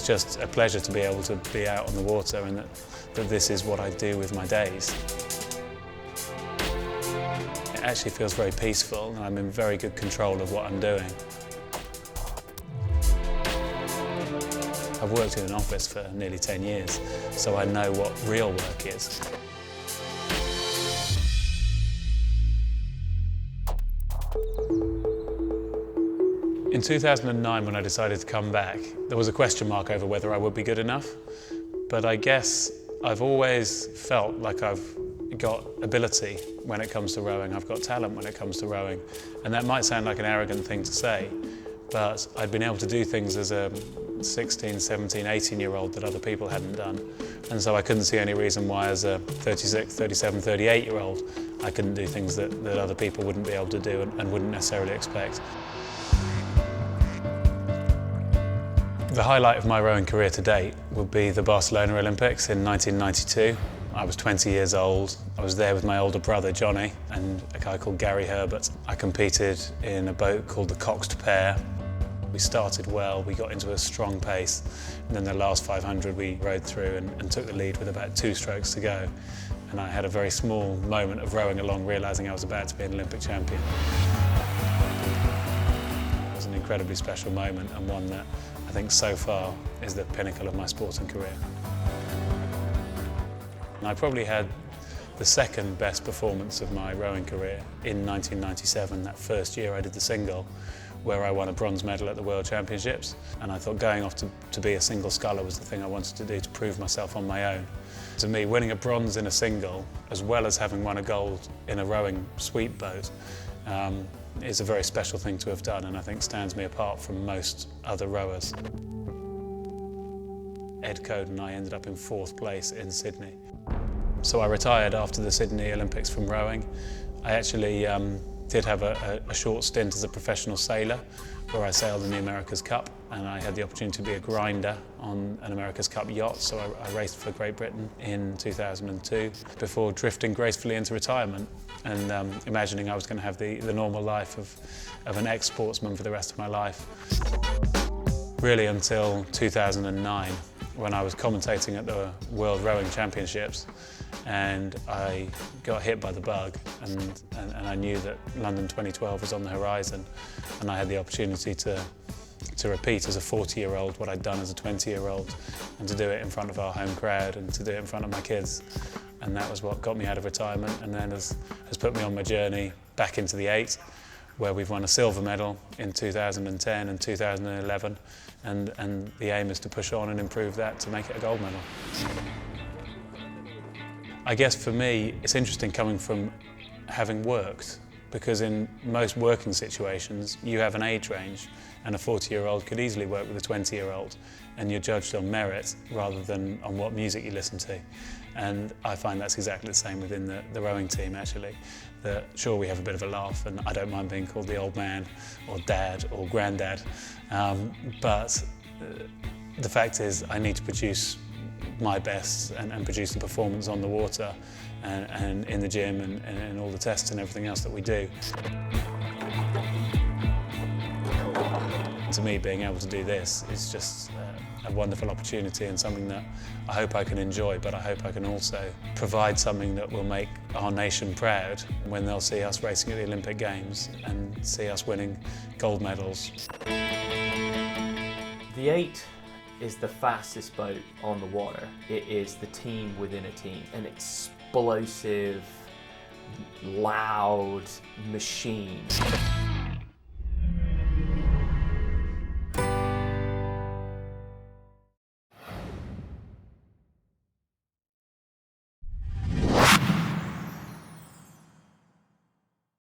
it's just a pleasure to be able to be out on the water, and that this is what I do with my days. It actually feels very peaceful, and I'm in very good control of what I'm doing. I've worked in an office for nearly 10 years, so I know what real work is. In 2009, when I decided to come back, there was a question mark over whether I would be good enough. But I guess I've always felt like I've got ability when it comes to rowing. I've got talent when it comes to rowing. And that might sound like an arrogant thing to say, but I'd been able to do things as a 16, 17, 18-year-old that other people hadn't done. And so I couldn't see any reason why, as a 36, 37, 38-year-old, I couldn't do things that other people wouldn't be able to do and wouldn't necessarily expect. The highlight of my rowing career to date would be the Barcelona Olympics in 1992. I was 20 years old. I was there with my older brother, Johnny, and a guy called Gary Herbert. I competed in a boat called the Coxed Pair. We started well, we got into a strong pace, and then the last 500 we rowed through and took the lead with about 2 strokes to go. And I had a very small moment of rowing along, realising I was about to be an Olympic champion. It was an incredibly special moment, and one that I think so far is the pinnacle of my sporting career. And I probably had the second best performance of my rowing career in 1997, that first year I did the single, where I won a bronze medal at the World Championships. And I thought going off to be a single sculler was the thing I wanted to do to prove myself on my own. To me, winning a bronze in a single, as well as having won a gold in a rowing sweep boat, is a very special thing to have done, and I think stands me apart from most other rowers. Ed Code and I ended up in 4th place in Sydney. So I retired after the Sydney Olympics from rowing. I actually did have a short stint as a professional sailor, where I sailed in the America's Cup, and I had the opportunity to be a grinder on an America's Cup yacht, so I raced for Great Britain in 2002, before drifting gracefully into retirement and imagining I was going to have the normal life of an ex-sportsman for the rest of my life. Really until 2009, when I was commentating at the World Rowing Championships, and I got hit by the bug, and I knew that London 2012 was on the horizon, and I had the opportunity to repeat as a 40-year-old what I'd done as a 20-year-old, and to do it in front of our home crowd and to do it in front of my kids. And that was what got me out of retirement, and then has put me on my journey back into the 8, where we've won a silver medal in 2010 and 2011, and the aim is to push on and improve that to make it a gold medal. I guess for me, it's interesting coming from having worked, because in most working situations, you have an age range, and a 40-year-old could easily work with a 20-year-old, and you're judged on merit rather than on what music you listen to. And I find that's exactly the same within the rowing team, actually. That sure, we have a bit of a laugh, and I don't mind being called the old man, or dad, or granddad, but the fact is I need to produce my best and produce the performance on the water and in the gym and all the tests and everything else that we do. To me, being able to do this is just a wonderful opportunity, and something that I hope I can enjoy, but I hope I can also provide something that will make our nation proud when they'll see us racing at the Olympic Games and see us winning gold medals. The 8 is the fastest boat on the water. It is the team within a team, an explosive, loud machine.